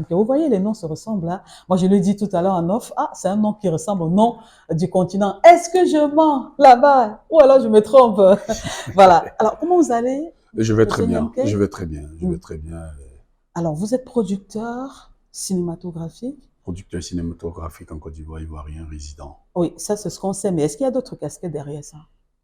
Vous voyez, les noms se ressemblent là. Moi, je le dis tout à l'heure en off. Ah, c'est un nom qui ressemble au nom du continent. Est-ce que je mens là-bas? Ou alors je me trompe? Voilà. Alors, comment vous allez, Je vais très monsieur bien, Niamke? je vais très bien, je Mm. vais très bien. Alors, vous êtes producteur cinématographique? Producteur cinématographique en Côte d'Ivoire, ivoirien, résident. Oui, ça, c'est ce qu'on sait. Mais est-ce qu'il y a d'autres casquettes derrière ça?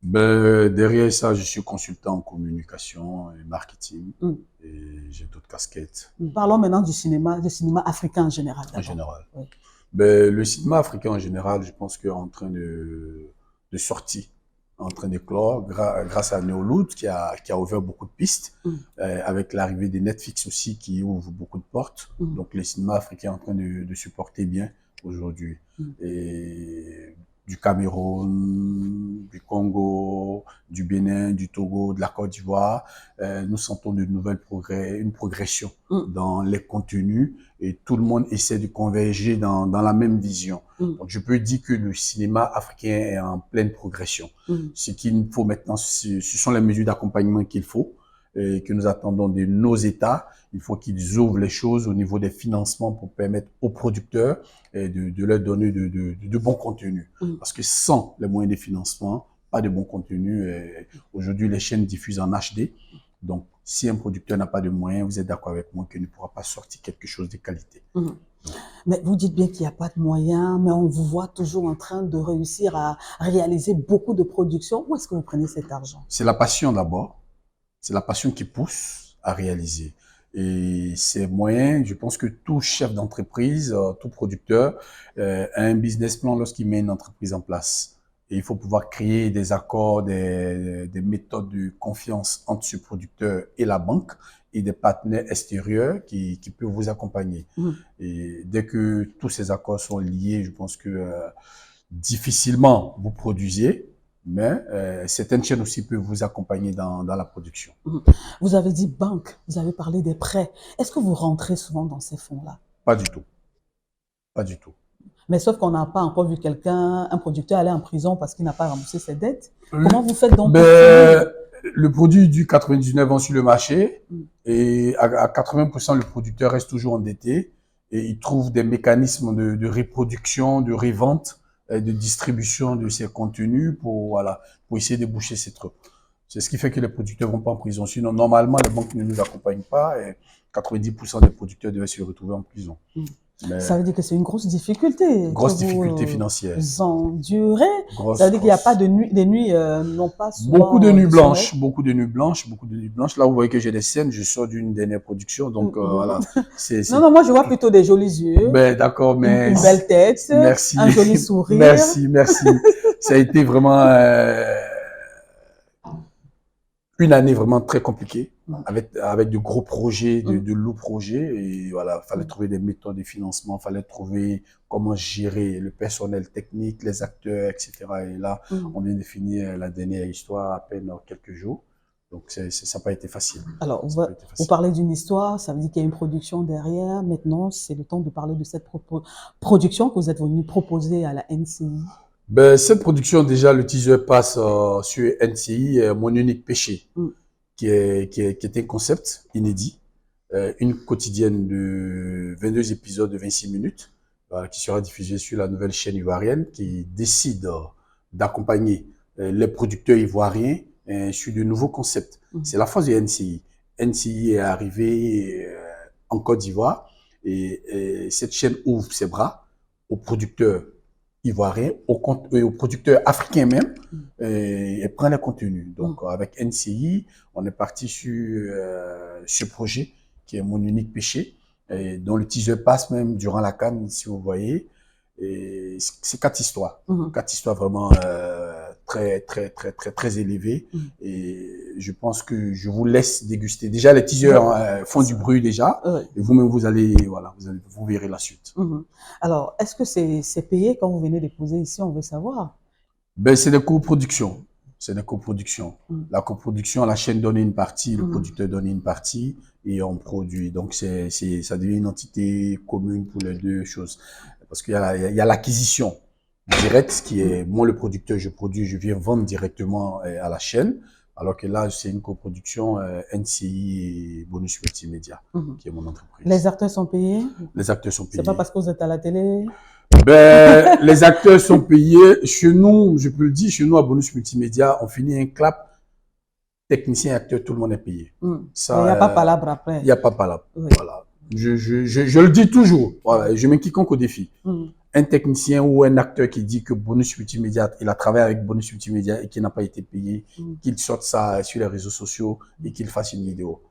Ben, derrière ça, je suis consultant en communication et marketing Mm. et j'ai d'autres casquettes Parlons maintenant du cinéma africain en général, en d'abord. général. Oui. Ben, le cinéma africain en général, je pense qu'il est en train de sortir, en train d'éclore grâce à Néoloud qui a ouvert beaucoup de pistes, Mm. avec l'arrivée des Netflix aussi qui ouvre beaucoup de portes. Mm. Donc le cinéma africain est en train de se porter bien aujourd'hui. Mm. Et du Cameroun, du Congo, du Bénin, du Togo, de la Côte d'Ivoire, nous sentons une progression Mm. dans les contenus et tout le monde essaie de converger dans la même vision. Mm. Donc, je peux dire que le cinéma africain est en pleine progression. Mm. Ce qu'il faut maintenant, ce sont les mesures d'accompagnement qu'il faut et que nous attendons de nos États. Il faut qu'ils ouvrent les choses au niveau des financements pour permettre aux producteurs de leur donner de bons contenus. Mm. Parce que sans les moyens de financement, pas de bons contenus. Aujourd'hui, les chaînes diffusent en HD. Donc, si un producteur n'a pas de moyens, vous êtes d'accord avec moi qu'il ne pourra pas sortir quelque chose de qualité. Mm. Mais vous dites bien qu'il n'y a pas de moyens, mais on vous voit toujours en train de réussir à réaliser beaucoup de productions. Où est-ce que vous prenez cet argent? C'est la passion d'abord. C'est la passion qui pousse à réaliser. Et ces moyens, je pense que tout chef d'entreprise, tout producteur a un business plan lorsqu'il met une entreprise en place. Et il faut pouvoir créer des accords, des méthodes de confiance entre ce producteur et la banque et des partenaires extérieurs qui peuvent vous accompagner. Mm. Et dès que tous ces accords sont liés, je pense que difficilement vous produisez, mais certaines chaînes aussi peuvent vous accompagner dans la production. Mm. Vous avez dit banque, vous avez parlé des prêts. Est-ce que vous rentrez souvent dans ces fonds-là? Pas du tout. Pas du tout. Mais sauf qu'on n'a pas encore vu un producteur aller en prison parce qu'il n'a pas remboursé ses dettes. Comment vous faites donc pour finir? Le produit du 99 ans sur le marché Mm. et à 80%, le producteur reste toujours endetté et il trouve des mécanismes de reproduction, de revente, de distribution de ses contenus pour essayer de boucher ces trous. C'est ce qui fait que les producteurs vont pas en prison. Sinon, normalement, les banques ne nous accompagnent pas et 90% des producteurs devaient se retrouver en prison. Mm. Mais Ça veut dire que c'est une grosse difficulté grosse que difficulté vous financière. endurez. Ça veut Grosse, dire qu'il n'y a pas grosse. de nuit, les nuits n'ont pas Beaucoup de souvent nuits de sommeil. blanches, beaucoup de nuits blanches, beaucoup de nuits blanches. Là, vous voyez que j'ai des scènes, je sors d'une dernière production, donc voilà. Non, non, moi je vois plutôt des jolis yeux, Ben, d'accord, mais une belle tête, merci, un joli sourire. merci, merci. Ça a été vraiment une année vraiment très compliquée, avec de gros projets, de lourds projets. Et voilà, fallait trouver des méthodes de financement, fallait trouver comment gérer le personnel technique, les acteurs, etc. Et là, on vient de finir la dernière histoire à peine quelques jours. Donc, ça n'a pas été facile. Alors, vous parlez d'une histoire, ça veut dire qu'il y a une production derrière. Maintenant, c'est le temps de parler de cette production que vous êtes venu proposer à la NCI. Ben, cette production, déjà, le teaser passe sur NCI, Mon unique péché, qui est un concept inédit, une quotidienne de 22 épisodes de 26 minutes, qui sera diffusée sur la nouvelle chaîne ivoirienne, qui décide d'accompagner les producteurs ivoiriens sur de nouveaux concepts. C'est la force de NCI. NCI est arrivé en Côte d'Ivoire et cette chaîne ouvre ses bras aux producteurs ivoiriens, aux producteurs africains même, et prend les contenus. Donc, avec NCI, on est parti sur ce projet qui est Mon unique péché, et dont le teaser passe même durant la CAN, si vous voyez. Et c'est 4 histoires. 4 histoires vraiment très élevées. Et je pense que je vous laisse déguster. Déjà, les teasers font du bruit déjà. Et vous-même, vous verrez la suite. Alors, est-ce que c'est payé quand vous venez déposer ici? On veut savoir. Ben, c'est des coproductions. C'est des coproductions. La coproduction, la chaîne donne une partie, le producteur donne une partie et on produit. Donc, ça devient une entité commune pour les deux choses. Parce qu'il y a l'acquisition directe qui est, moi, le producteur, je produis, je viens vendre directement à la chaîne. Alors que là, c'est une coproduction NCI et Bonus Multimédia, qui est mon entreprise. Les acteurs sont payés? Les acteurs sont payés. C'est pas parce que vous êtes à la télé? Ben, les acteurs sont payés. Chez nous, je peux le dire, chez nous, à Bonus Multimédia, on finit un clap, technicien et acteur, tout le monde est payé. Ça, il n'y a pas palabre après. Il n'y a pas palabre. Oui. Voilà. Je le dis toujours. Voilà. Je mets quiconque au défi. Un technicien ou un acteur qui dit que Bonus Multimédia, il a travaillé avec Bonus Multimédia et qu'il n'a pas été payé, qu'il sorte ça sur les réseaux sociaux et qu'il fasse une vidéo.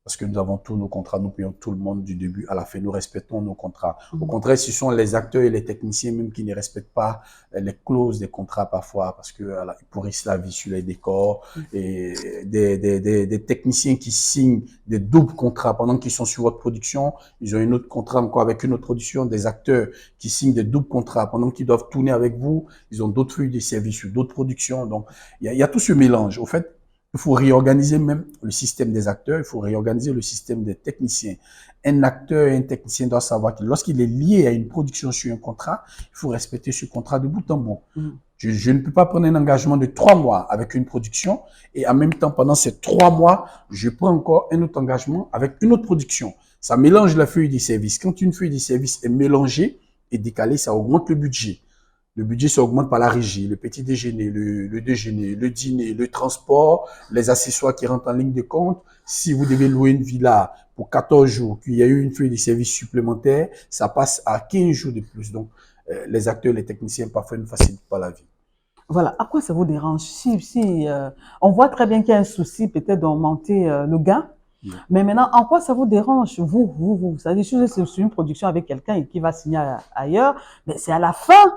Parce que nous avons tous nos contrats, nous payons tout le monde du début à la fin, nous respectons nos contrats. Au contraire, ce sont les acteurs et les techniciens même qui ne respectent pas les clauses des contrats parfois, parce que voilà, ils pourrissent la vie sur les décors. Et des techniciens qui signent des doubles contrats pendant qu'ils sont sur votre production, ils ont un autre contrat encore avec une autre production. Des acteurs qui signent des doubles contrats pendant qu'ils doivent tourner avec vous, ils ont d'autres feuilles de services sur d'autres productions. Donc, il y a tout ce mélange. Au fait, il faut réorganiser même le système des acteurs, il faut réorganiser le système des techniciens. Un acteur et un technicien doivent savoir que lorsqu'il est lié à une production sur un contrat, il faut respecter ce contrat de bout en bout. Je ne peux pas prendre un engagement de 3 mois avec une production et en même temps, pendant ces 3 mois, je prends encore un autre engagement avec une autre production. Ça mélange la feuille des services. Quand une feuille des services est mélangée et décalée, ça augmente le budget. Le budget s'augmente par la régie, le petit déjeuner, le déjeuner, le dîner, le transport, les accessoires qui rentrent en ligne de compte. Si vous devez louer une villa pour 14 jours, qu'il y a eu une feuille de service supplémentaire, ça passe à 15 jours de plus. Donc, les acteurs, les techniciens, parfois ne facilitent pas la vie. Voilà. À quoi ça vous dérange? On voit très bien qu'il y a un souci peut-être d'augmenter le gain. Mais maintenant, en quoi ça vous dérange, vous? C'est-à-dire, si vous êtes sur une production avec quelqu'un et qui va signer ailleurs, mais c'est à la fin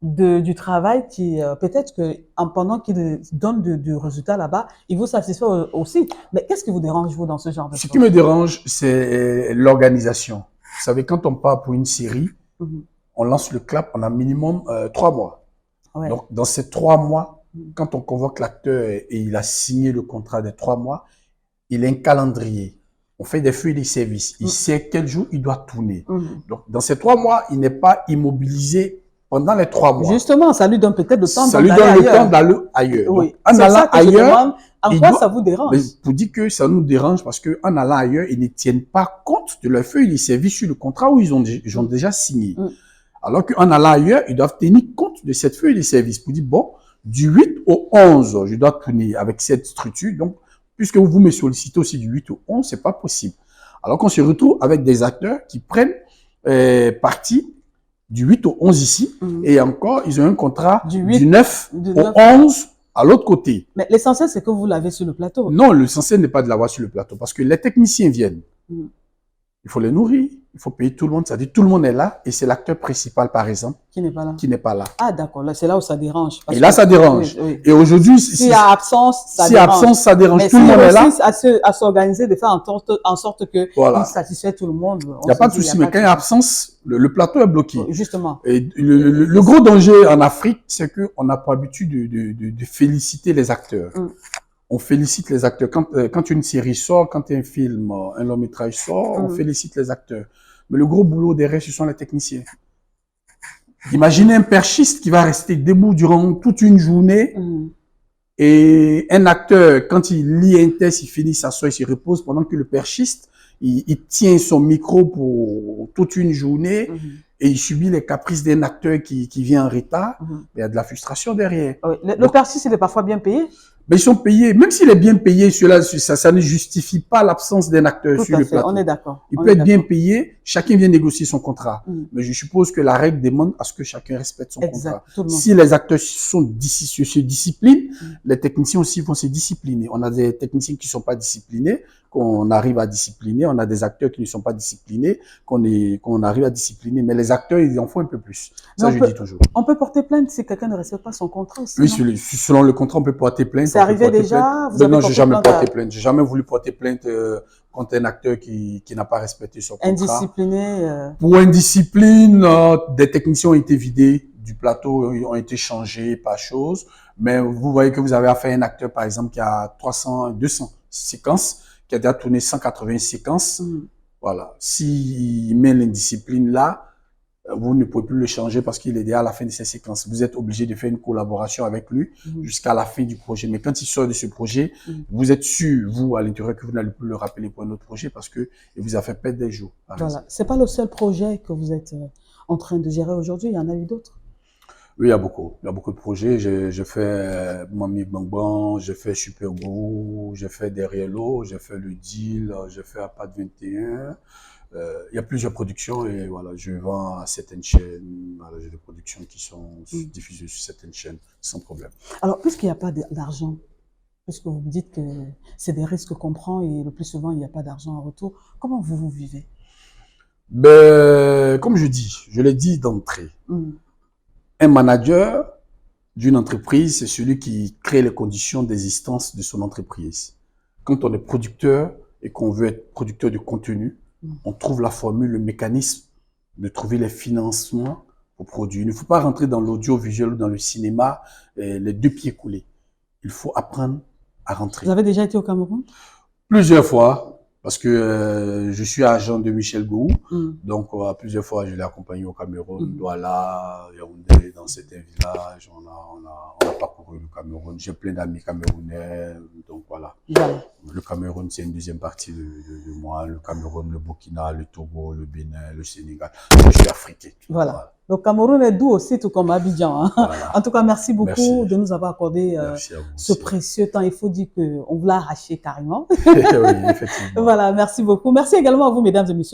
du travail qui, peut-être que pendant qu'il donne du résultat là-bas, il vous satisfait aussi. Mais qu'est-ce qui vous dérange, vous, dans ce genre de choses? Ce qui me dérange, c'est l'organisation. Vous savez, quand on part pour une série, on lance le clap, on a minimum 3 mois. Ouais. Donc, dans ces 3 mois, quand on convoque l'acteur et il a signé le contrat des 3 mois, il a un calendrier. On fait des feuilles de service. Il sait quel jour il doit tourner. Donc, dans ces 3 mois, il n'est pas immobilisé pendant les 3 mois. Justement, ça lui donne peut-être le temps d'aller ailleurs. Ça lui donne le temps d'aller ailleurs. Oui. Donc, en allant ailleurs, en quoi ça vous dérange? Mais pour dire que ça nous dérange parce que en allant ailleurs, ils ne tiennent pas compte de leur feuille de service sur le contrat où ils ont déjà signé. Alors qu'en allant ailleurs, ils doivent tenir compte de cette feuille de service pour dire, bon, du 8 au 11, je dois tourner avec cette structure. Donc, puisque vous me sollicitez aussi du 8 au 11, c'est pas possible. Alors qu'on se retrouve avec des acteurs qui prennent parti du 8 au 11 ici, et encore, ils ont un contrat du 9 au 11 à l'autre côté. Mais l'essentiel, c'est que vous l'avez sur le plateau. Non, l'essentiel n'est pas de l'avoir sur le plateau, parce que les techniciens viennent. Il faut les nourrir, il faut payer tout le monde, c'est-à-dire tout le monde est là, et c'est l'acteur principal, par exemple, qui n'est pas là. Qui n'est pas là. Ah, d'accord, c'est là où ça dérange. Et là, ça dérange. Oui. Et aujourd'hui, s'il y a absence, ça dérange. S'il y a absence, ça dérange. Mais tout le monde est là. À s'organiser, de faire en sorte que voilà. il satisfait tout le monde. Il n'y a pas de souci, mais quand il y a absence, le plateau est bloqué. Justement. Et le gros danger en Afrique, c'est qu'on n'a pas l'habitude de féliciter les acteurs. On félicite les acteurs. Quand une série sort, quand un film, un long métrage sort, on félicite les acteurs. Mais le gros boulot derrière, ce sont les techniciens. Imaginez un perchiste qui va rester debout durant toute une journée et un acteur, quand il lit un texte, il finit, s'assoit, il se repose pendant que le perchiste, il tient son micro pour toute une journée et il subit les caprices d'un acteur qui vient en retard. Il y a de la frustration derrière. Oui. Le perchiste, il est parfois bien payé? Mais ils sont payés, même s'il est bien payé, ça ne justifie pas l'absence d'un acteur sur le plateau. On est d'accord. Il peut être bien payé, chacun vient négocier son contrat. Mais je suppose que la règle demande à ce que chacun respecte son contrat. Si les acteurs se disciplinent, les techniciens aussi vont se discipliner. On a des techniciens qui ne sont pas disciplinés, qu'on arrive à discipliner. On a des acteurs qui ne sont pas disciplinés, qu'on arrive à discipliner. Mais les acteurs, ils en font un peu plus. Ça, je dis toujours. On peut porter plainte si quelqu'un ne respecte pas son contrat aussi. Oui, selon le contrat, on peut porter plainte. C'est arrivé déjà? Non, j'ai jamais porté plainte. J'ai jamais voulu porter plainte contre un acteur qui n'a pas respecté son contrat. Indiscipliné. Pour indiscipline, des techniciens ont été vidés du plateau, ont été changés, pas chose. Mais vous voyez que vous avez affaire à un acteur, par exemple, qui a 200 séquences, qui a déjà tourné 180 séquences. Voilà. S'il met l'indiscipline là, vous ne pouvez plus le changer parce qu'il est déjà à la fin de ses séquences. Vous êtes obligé de faire une collaboration avec lui jusqu'à la fin du projet. Mais quand il sort de ce projet, vous êtes sûr, vous, à l'intérieur, que vous n'allez plus le rappeler pour un autre projet parce que il vous a fait perdre des jours. Voilà. C'est pas le seul projet que vous êtes en train de gérer aujourd'hui. Il y en a eu d'autres. Oui, il y a beaucoup. Il y a beaucoup de projets. J'ai fait Mami Bang, j'ai fait Super Go, j'ai fait Derrière l'eau, j'ai fait Le Deal, j'ai fait Apad 21. Il y a plusieurs productions et voilà, je vends à certaines chaînes. Voilà, j'ai des productions qui sont diffusées sur certaines chaînes sans problème. Alors, puisqu'il n'y a pas d'argent, puisque vous me dites que c'est des risques qu'on prend et le plus souvent, il n'y a pas d'argent en retour, comment vous vivez? Ben, comme je l'ai dit d'entrée, un manager d'une entreprise, c'est celui qui crée les conditions d'existence de son entreprise. Quand on est producteur et qu'on veut être producteur de contenu, on trouve la formule, le mécanisme de trouver les financements pour produire. Il ne faut pas rentrer dans l'audiovisuel ou dans le cinéma les deux pieds coulés. Il faut apprendre à rentrer. Vous avez déjà été au Cameroun? Plusieurs fois, parce que je suis agent de Michel Gou. Donc, plusieurs fois, je l'ai accompagné au Cameroun, Douala, Yaoundé, dans certains villages. On a parcouru le Cameroun. J'ai plein d'amis camerounais. Donc, voilà. Le Cameroun, c'est une deuxième partie de moi. Le Cameroun, le Burkina, le Togo, le Bénin, le Sénégal. Je suis africain. Voilà. Le Cameroun est doux aussi, tout comme Abidjan. Hein. Voilà. En tout cas, merci beaucoup de nous avoir accordé ce précieux temps. Il faut dire qu'on vous l'a arraché carrément. Oui, effectivement. Voilà, merci beaucoup. Merci également à vous, mesdames et messieurs.